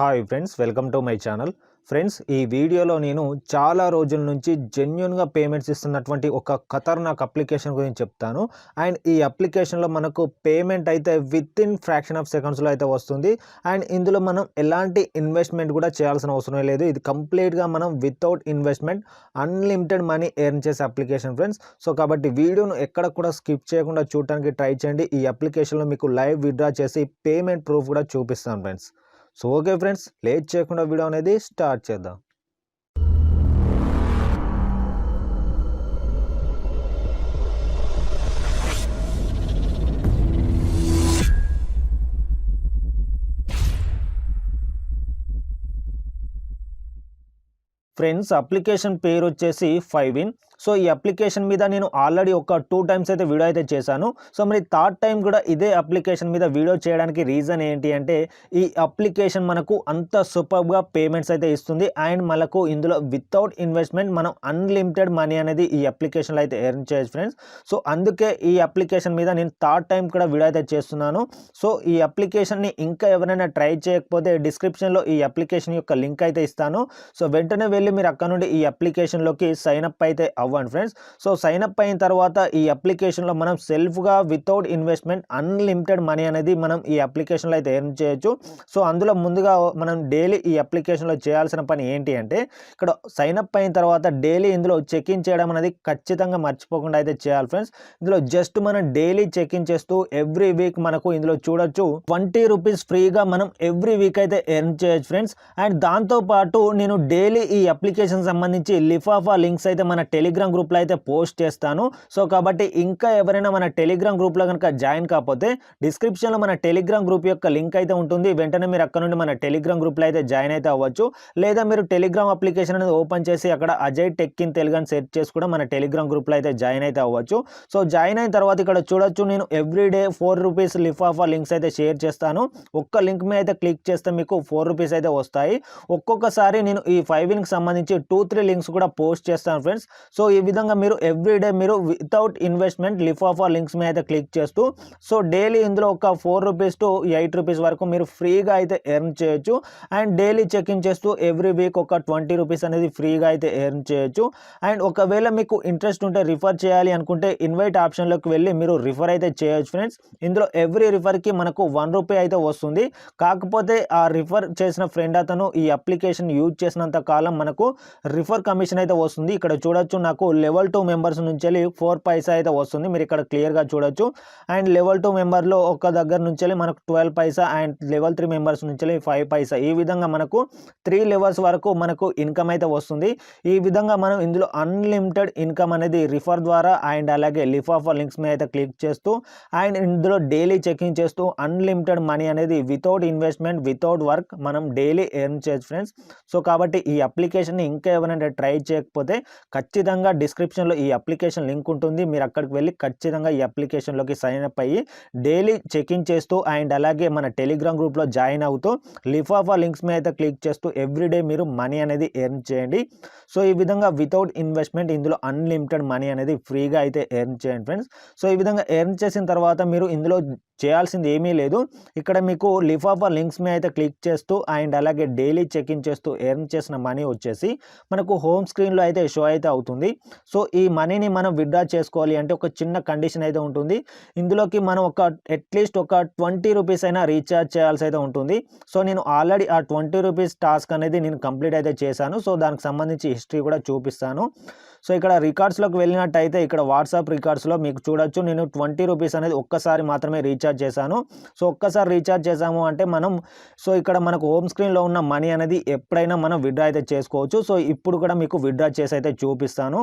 Hi friends, welcome to my channel. Friends, ఈ వీడియోలో నేను చాలా రోజుల నుంచి జెన్యూన్గా పేమెంట్స్ ఇస్తున్నటువంటి ఒక ఖతర్నాక్ అప్లికేషన్ గురించి చెప్తాను. అండ్ ఈ అప్లికేషన్లో మనకు పేమెంట్ అయితే విత్ ఇన్ ఫ్రాక్షన్ ఆఫ్ సెకండ్స్లో అయితే వస్తుంది. అండ్ ఇందులో మనం ఎలాంటి ఇన్వెస్ట్మెంట్ కూడా చేయాల్సిన అవసరం లేదు. ఇది కంప్లీట్గా మనం without investment unlimited money earn చేసే అప్లికేషన్ ఫ్రెండ్స్. సో కాబట్టి వీడియోను ఎక్కడ కూడా స్కిప్ చేయకుండా చూడటానికి ట్రై చేయండి. ఈ అప్లికేషన్లో మీకు లైవ్ విత్డ్రా చేసి పేమెంట్ ప్రూఫ్ కూడా చూపిస్తాను friends. So okay friends, late చేయకుండా వీడియో అనేది స్టార్ట్ చేద్దాం. ఫ్రెండ్స్, అప్లికేషన్ పేరు వచ్చేసి 5in. సో ఈ అప్లికేషన్ మీద నేను ఆల్రెడీ ఒక 2 టైమ్స్ అయితే వీడియో అయితే చేశాను. సో మరి థర్డ్ టైం కూడా ఇదే అప్లికేషన్ మీద వీడియో చేయడానికి రీజన్ ఏంటి అంటే, ఈ అప్లికేషన్ మనకు అంత సూపర్గా పేమెంట్స్ అయితే ఇస్తుంది. అండ్ మనకు ఇందులో వితౌట్ ఇన్వెస్ట్మెంట్ మనం అన్లిమిటెడ్ మనీ అనేది ఈ అప్లికేషన్లో అయితే ఎర్న్ చేయొచ్చు ఫ్రెండ్స్. సో అందుకే ఈ అప్లికేషన్ మీద నేను థర్డ్ టైం కూడా వీడియో అయితే చేస్తున్నాను. సో ఈ అప్లికేషన్ని ఇంకా ఎవరైనా ట్రై చేయకపోతే డిస్క్రిప్షన్లో ఈ అప్లికేషన్ యొక్క లింక్ అయితే ఇస్తాను. సో వెంటనే వెళ్ళి మీరు అక్కడ నుండి ఈ అప్లికేషన్లోకి సైన్అప్ అయితే అవ్వండి ఫ్రెండ్స్. సో సైన్అప్ అయిన తర్వాత ఈ అప్లికేషన్లో మనం సెల్ఫ్గా వితౌట్ ఇన్వెస్ట్మెంట్ అన్లిమిటెడ్ మనీ అనేది మనం ఈ అప్లికేషన్లో అయితే ఎర్న్ చేయొచ్చు. సో అందులో ముందుగా మనం డైలీ ఈ అప్లికేషన్లో చేయాల్సిన పని ఏంటి అంటే, ఇక్కడ సైన్అప్ అయిన తర్వాత డైలీ ఇందులో చెక్ ఇన్ చేయడం అనేది ఖచ్చితంగా మర్చిపోకుండా అయితే చేయాలి ఫ్రెండ్స్. ఇందులో జస్ట్ మనం డైలీ చెక్ ఇన్ చేస్తూ ఎవ్రీ వీక్ మనకు ఇందులో చూడొచ్చు 20 రూపీస్ ఫ్రీగా మనం ఎవ్రీ వీక్ అయితే ఎర్న్ చేయొచ్చు ఫ్రెండ్స్. అండ్ దాంతోపాటు నేను డైలీ ఈ అప్లికేషన్ సంబంధించి లిఫాఫా లింక్స్ అయితే మన టెలిగ్రామ్ గ్రూప్లో అయితే పోస్ట్ చేస్తాను. సో కాబట్టి ఇంకా ఎవరైనా మన టెలిగ్రామ్ గ్రూప్లో కనుక జాయిన్ కాకపోతే డిస్క్రిప్షన్లో మన టెలిగ్రామ్ గ్రూప్ యొక్క లింక్ అయితే ఉంటుంది. వెంటనే మీరు అక్కడ నుండి మన టెలిగ్రామ్ గ్రూప్లో అయితే జాయిన్ అయితే అవ్వచ్చు. లేదా మీరు టెలిగ్రామ్ అప్లికేషన్ అనేది ఓపెన్ చేసి అక్కడ అజయ్ టెక్ ఇన్ తెలుగు అని సెర్చ్ చేసి కూడా మన టెలిగ్రామ్ గ్రూప్లో అయితే జాయిన్ అయితే అవ్వచ్చు. సో జాయిన్ అయిన తర్వాత ఇక్కడ చూడొచ్చు, నేను ఎవ్రీడే 4 రూపీస్ లిఫాఫా లింక్స్ అయితే షేర్ చేస్తాను. ఒక్క లింక్ మీద అయితే క్లిక్ చేస్తే మీకు 4 రూపీస్ అయితే వస్తాయి. ఒక్కొక్కసారి నేను ఈ 5inకి సంబంధించి 2-3 లింక్స్ కూడా పోస్ట్ చేస్తాను ఫ్రెండ్స్. సో ఈ విధంగా మీరు ఎవ్రీడే మీరు వితౌట్ ఇన్వెస్ట్మెంట్ లిఫాఫా లింక్స్ మీద అయితే క్లిక్ చేస్తూ సో డైలీ ఇందులో ఒక 4 రూపీస్ టు 8 రూపీస్ వరకు మీరు ఫ్రీగా అయితే ఎర్న్ చేయొచ్చు. అండ్ డైలీ చెక్ ఇన్ చేస్తూ ఎవ్రీ వీక్ ఒక 20 రూపీస్ అనేది ఫ్రీగా అయితే ఎర్న్ చేయొచ్చు. అండ్ ఒకవేళ మీకు ఇంట్రెస్ట్ ఉంటే రిఫర్ చేయాలి అనుకుంటే ఇన్వైట్ ఆప్షన్లోకి వెళ్ళి మీరు రిఫర్ అయితే చేయొచ్చు ఫ్రెండ్స్. ఇందులో ఎవ్రీ రిఫర్కి మనకు 1 రూపీ అయితే వస్తుంది. కాకపోతే ఆ రిఫర్ చేసిన ఫ్రెండ్ అతను ఈ అప్లికేషన్ యూజ్ చేసినంత కాలం మనకు రిఫర్ కమిషన్ అయితే వస్తుంది. ఇక్కడ చూడొచ్చు, నాకు లెవెల్ 2 మెంబర్స్ నుంచి 4 పైసా అయితే వస్తుంది. మీరు ఇక్కడ క్లియర్గా చూడొచ్చు. అండ్ లెవెల్ 2 మెంబర్లో ఒక దగ్గర నుంచి మనకు 12 పైసా అండ్ లెవెల్ 3 మెంబర్స్ నుంచి 5 పైసా, ఈ విధంగా మనకు 3 లెవెల్స్ వరకు మనకు ఇన్కమ్ అయితే వస్తుంది. ఈ విధంగా మనం ఇందులో అన్లిమిటెడ్ ఇన్కమ్ అనేది రిఫర్ ద్వారా అండ్ అలాగే లిఫాఫా లింక్స్ మీద అయితే క్లిక్ చేస్తూ అండ్ ఇందులో డైలీ చెకింగ్ చేస్తూ అన్లిమిటెడ్ మనీ అనేది వితౌట్ ఇన్వెస్ట్మెంట్ వితౌట్ వర్క్ మనం డైలీ ఎర్న్ చేయొచ్చు ఫ్రెండ్స్. సో కాబట్టి ఈ అప్లికేషన్ని ఇంకా ఎవరైనా ట్రై చేయకపోతే ఖచ్చితంగా డిస్క్రిప్షన్లో ఈ అప్లికేషన్ లింక్ ఉంటుంది. మీరు అక్కడికి వెళ్ళి ఖచ్చితంగా ఈ అప్లికేషన్లోకి సైన్ అప్ అయ్యి డైలీ చెకింగ్ చేస్తూ అండ్ అలాగే మన టెలిగ్రామ్ గ్రూప్లో జాయిన్ అవుతూ లిఫాఫా లింక్స్ మీద అయితే క్లిక్ చేస్తూ ఎవ్రీడే మీరు మనీ అనేది ఎర్న్ చేయండి. సో ఈ విధంగా వితౌట్ ఇన్వెస్ట్మెంట్ ఇందులో అన్లిమిటెడ్ మనీ అనేది ఫ్రీగా అయితే ఎర్న్ చేయండి ఫ్రెండ్స్. సో ఈ విధంగా ఎర్న్ చేసిన తర్వాత మీరు ఇందులో చేయాల్సింది ఏమీ లేదు. ఇక్కడ మీకు లిఫాఫా లింక్స్ మీద అయితే క్లిక్ చేస్తూ అండ్ అలాగే డైలీ చెక్ ఇన్ చేస్తూ ఎర్న్ చేసిన మనీ వచ్చేసి మనకు హోమ్ స్క్రీన్లో అయితే షో అయితే అవుతుంది. సో ఈ మనీని మనం విత్డ్రా చేసుకోవాలి అంటే ఒక చిన్న కండిషన్ అయితే ఉంటుంది. ఇందులోకి మనం అట్లీస్ట్ ఒక 20 రూపీస్ అయినా రీఛార్జ్ చేయాల్సి అయితే ఉంటుంది. సో నేను ఆల్రెడీ ఆ 20 రూపీస్ టాస్క్ అనేది నేను కంప్లీట్ అయితే చేశాను. సో దానికి సంబంధించి హిస్టరీ కూడా చూపిస్తాను. సో ఇక్కడ రికార్డ్స్లోకి వెళ్ళినట్టయితే ఇక్కడ వాట్సాప్ రికార్డ్స్లో మీకు చూడొచ్చు, నేను 20 రూపీస్ అనేది ఒక్కసారి మాత్రమే రీఛార్జ్ చేశాను. సో ఒక్కసారి రీఛార్జ్ చేసాము అంటే మనం సో ఇక్కడ మనకు హోమ్ స్క్రీన్లో ఉన్న మనీ అనేది ఎప్పుడైనా మనం విత్డ్రా అయితే చేసుకోవచ్చు. సో ఇప్పుడు కూడా మీకు విత్డ్రా చేసి అయితే చూపిస్తాను.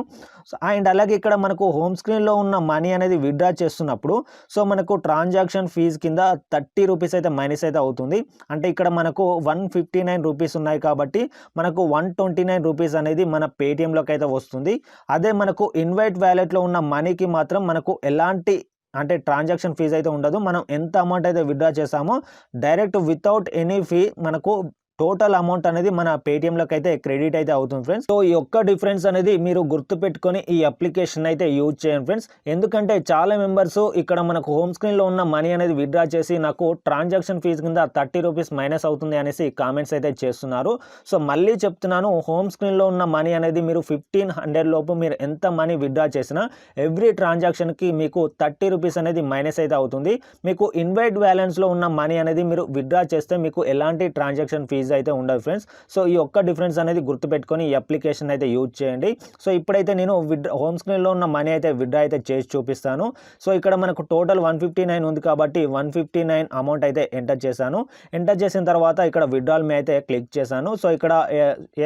అండ్ అలాగే ఇక్కడ మనకు హోమ్ స్క్రీన్లో ఉన్న మనీ అనేది విత్డ్రా చేస్తున్నప్పుడు సో మనకు ట్రాన్సాక్షన్ ఫీజు కింద 30 రూపీస్ అయితే మైనస్ అయితే అవుతుంది. అంటే ఇక్కడ మనకు 159 రూపీస్ ఉన్నాయి కాబట్టి మనకు 129 రూపీస్ అనేది మన పేటిఎంలోకి అయితే వస్తుంది. అదే మనకు ఇన్వైట్ వ్యాలెట్లో ఉన్న మనీకి మాత్రం మనకు ఎలాంటి అంటే ట్రాన్సాక్షన్ ఫీజు అయితే ఉండదు. మనం ఎంత అమౌంట్ అయితే విత్డ్రా చేసామో డైరెక్ట్ వితౌట్ ఎనీ ఫీ మనకు టోటల్ అమౌంట్ అనేది మన పేటిఎంలోకి అయితే క్రెడిట్ అయితే అవుతుంది ఫ్రెండ్స్. సో ఈ ఒక్క డిఫరెన్స్ అనేది మీరు గుర్తుపెట్టుకొని ఈ అప్లికేషన్ అయితే యూజ్ చేయండి ఫ్రెండ్స్. ఎందుకంటే చాలా మెంబర్స్ ఇక్కడ మనకు హోమ్ స్క్రీన్లో ఉన్న మనీ అనేది విత్డ్రా చేసి నాకు ట్రాన్సాక్షన్ ఫీజు కింద 30 రూపీస్ మైనస్ అవుతుంది అనేసి కామెంట్స్ అయితే చేస్తున్నారు. సో మళ్ళీ చెప్తున్నాను, హోమ్ స్క్రీన్లో ఉన్న మనీ అనేది మీరు 1500 లోపు మీరు ఎంత మనీ విత్డ్రా చేసినా ఎవ్రీ ట్రాన్సాక్షన్కి మీకు 30 రూపీస్ అనేది మైనస్ అయితే అవుతుంది. మీకు ఇన్వైట్ బ్యాలెన్స్లో ఉన్న మనీ అనేది మీరు విత్డ్రా చేస్తే మీకు ఎలాంటి ట్రాన్సాక్షన్ ఫీజు అయితే ఉండదు ఫ్రెండ్స్. సో ఈ ఒక్క డిఫరెన్స్ అనేది గుర్తుపెట్టుకొని ఈ అప్లికేషన్ అయితే యూజ్ చేయండి. సో ఇప్పుడైతే నేను హోమ్ స్క్రీన్లో ఉన్న మనీ అయితే విత్డ్రా అయితే చేసి చూపిస్తాను. సో ఇక్కడ మనకు టోటల్ 159 ఉంది కాబట్టి 159 అమౌంట్ అయితే ఎంటర్ చేశాను. ఎంటర్ చేసిన తర్వాత ఇక్కడ విత్డ్రాల్ మీ అయితే క్లిక్ చేశాను. సో ఇక్కడ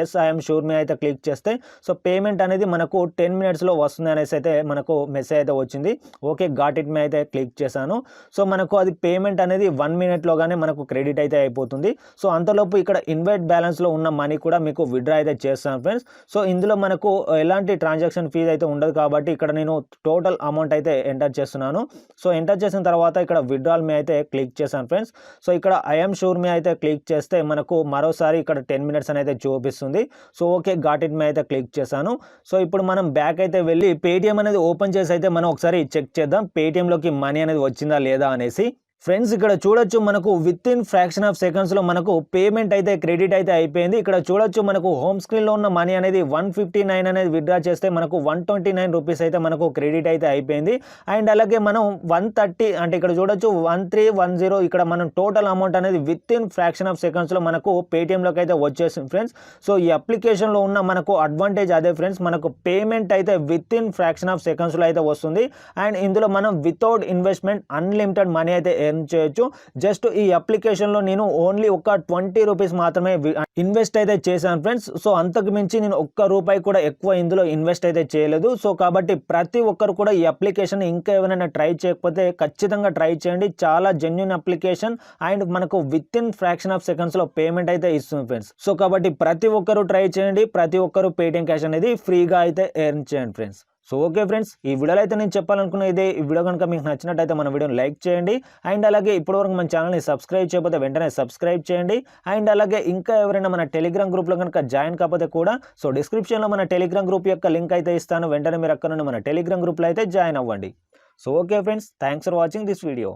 ఎస్ ఐఎమ్ షూర్ మీ అయితే క్లిక్ చేస్తే సో పేమెంట్ అనేది మనకు 10 మినిట్స్లో వస్తుంది అనేసి అయితే మనకు మెసేజ్ అయితే వచ్చింది. ఓకే గాట్ ఇట్ మీ అయితే క్లిక్ చేశాను. సో మనకు అది పేమెంట్ అనేది 1 మినిట్లోగానే మనకు క్రెడిట్ అయితే అయిపోతుంది. సో అంతలోపు ఇక్కడ ఇన్వైట్ బ్యాలెన్స్లో ఉన్న మనీ కూడా మీకు విత్డ్రా అయితే చేస్తాను ఫ్రెండ్స్. సో ఇందులో మనకు ఎలాంటి ట్రాన్సాక్షన్ ఫీజ్ అయితే ఉండదు కాబట్టి ఇక్కడ నేను టోటల్ అమౌంట్ అయితే ఎంటర్ చేస్తున్నాను. సో ఎంటర్ చేసిన తర్వాత ఇక్కడ విత్డ్రాల్ మీ అయితే క్లిక్ చేశాను ఫ్రెండ్స్. సో ఇక్కడ ఐఎమ్ షూర్ మీ అయితే క్లిక్ చేస్తే మనకు మరోసారి ఇక్కడ 10 మినిట్స్ అనేది చూపిస్తుంది. సో ఓకే గాట్ ఇట్ మీ అయితే క్లిక్ చేశాను. సో ఇప్పుడు మనం బ్యాక్ అయితే వెళ్ళి పేటిఎం అనేది ఓపెన్ చేసి అయితే మనం ఒకసారి చెక్ చేద్దాం పేటిఎంలోకి మనీ అనేది వచ్చిందా లేదా అనేసి. ఫ్రెండ్స్ ఇక్కడ చూడొచ్చు మనకు విత్ ఇన్ ఫ్రాక్షన్ ఆఫ్ సెకండ్స్లో మనకు పేమెంట్ అయితే క్రెడిట్ అయితే అయిపోయింది. ఇక్కడ చూడొచ్చు మనకు హోమ్ స్క్రీన్లో ఉన్న మనీ అనేది 159 అనేది విత్డ్రా చేస్తే మనకు 129 రూపీస్ అయితే మనకు క్రెడిట్ అయితే అయిపోయింది. అండ్ అలాగే మనం 130 అంటే ఇక్కడ చూడొచ్చు 1310 ఇక్కడ మనం టోటల్ అమౌంట్ అనేది విత్ ఇన్ ఫ్రాక్షన్ ఆఫ్ సెకండ్స్లో మనకు పేటిఎంలోకి అయితే వచ్చేసింది ఫ్రెండ్స్. సో ఈ అప్లికేషన్లో ఉన్న మనకు అడ్వాంటేజ్ అదే ఫ్రెండ్స్, మనకు పేమెంట్ అయితే విత్ ఇన్ ఫ్రాక్షన్ ఆఫ్ సెకండ్స్లో అయితే వస్తుంది. అండ్ ఇందులో మనం వితౌట్ ఇన్వెస్ట్మెంట్ అన్లిమిటెడ్ మనీ అయితే చేయొచ్చు. జస్ట్ ఈ అప్లికేషన్లో నేను ఓన్లీ ఒక 20 రూపీస్ మాత్రమే ఇన్వెస్ట్ అయితే చేశాను ఫ్రెండ్స్. సో అంతకు మించి నేను ఒక్క రూపాయి కూడా ఎక్కువ ఇందులో ఇన్వెస్ట్ అయితే చేయలేదు. సో కాబట్టి ప్రతి ఒక్కరు కూడా ఈ అప్లికేషన్ ఇంకా ఎవరైనా ట్రై చేయకపోతే ఖచ్చితంగా ట్రై చేయండి. చాలా జెన్యూన్ అప్లికేషన్ అండ్ మనకు విత్ ఇన్ ఫ్రాక్షన్ ఆఫ్ సెకండ్స్లో పేమెంట్ అయితే ఇస్తుంది ఫ్రెండ్స్. సో కాబట్టి ప్రతి ఒక్కరు ట్రై చేయండి. ప్రతి ఒక్కరు పేటిఎం క్యాష్ అనేది ఫ్రీగా అయితే ఎర్న్ చేయండి ఫ్రెండ్స్. సో ఓకే ఫ్రెండ్స్, ఈ వీడియోలో అయితే నేను చెప్పాలనుకున్న ఇదే. ఈ వీడియో కనుక మీకు నచ్చినట్టయితే మన వీడియోని లైక్ చేయండి. అండ్ అలాగే ఇప్పటివరకు మన ఛానల్ని సబ్స్క్రైబ్ చేయకపోతే వెంటనే సబ్స్క్రైబ్ చేయండి. అండ్ అలాగే ఇంకా ఎవరైనా మన టెలిగ్రామ్ గ్రూప్లో కనుక జాయిన్ కాకపోతే కూడా సో డిస్క్రిప్షన్లో మన టెలిగ్రామ్ గ్రూప్ యొక్క లింక్ అయితే ఇస్తాను. వెంటనే మీరు అక్కడ నుండి మన టెలిగ్రామ్ గ్రూప్లో అయితే జాయిన్ అవ్వండి. So okay friends, thanks for watching this video.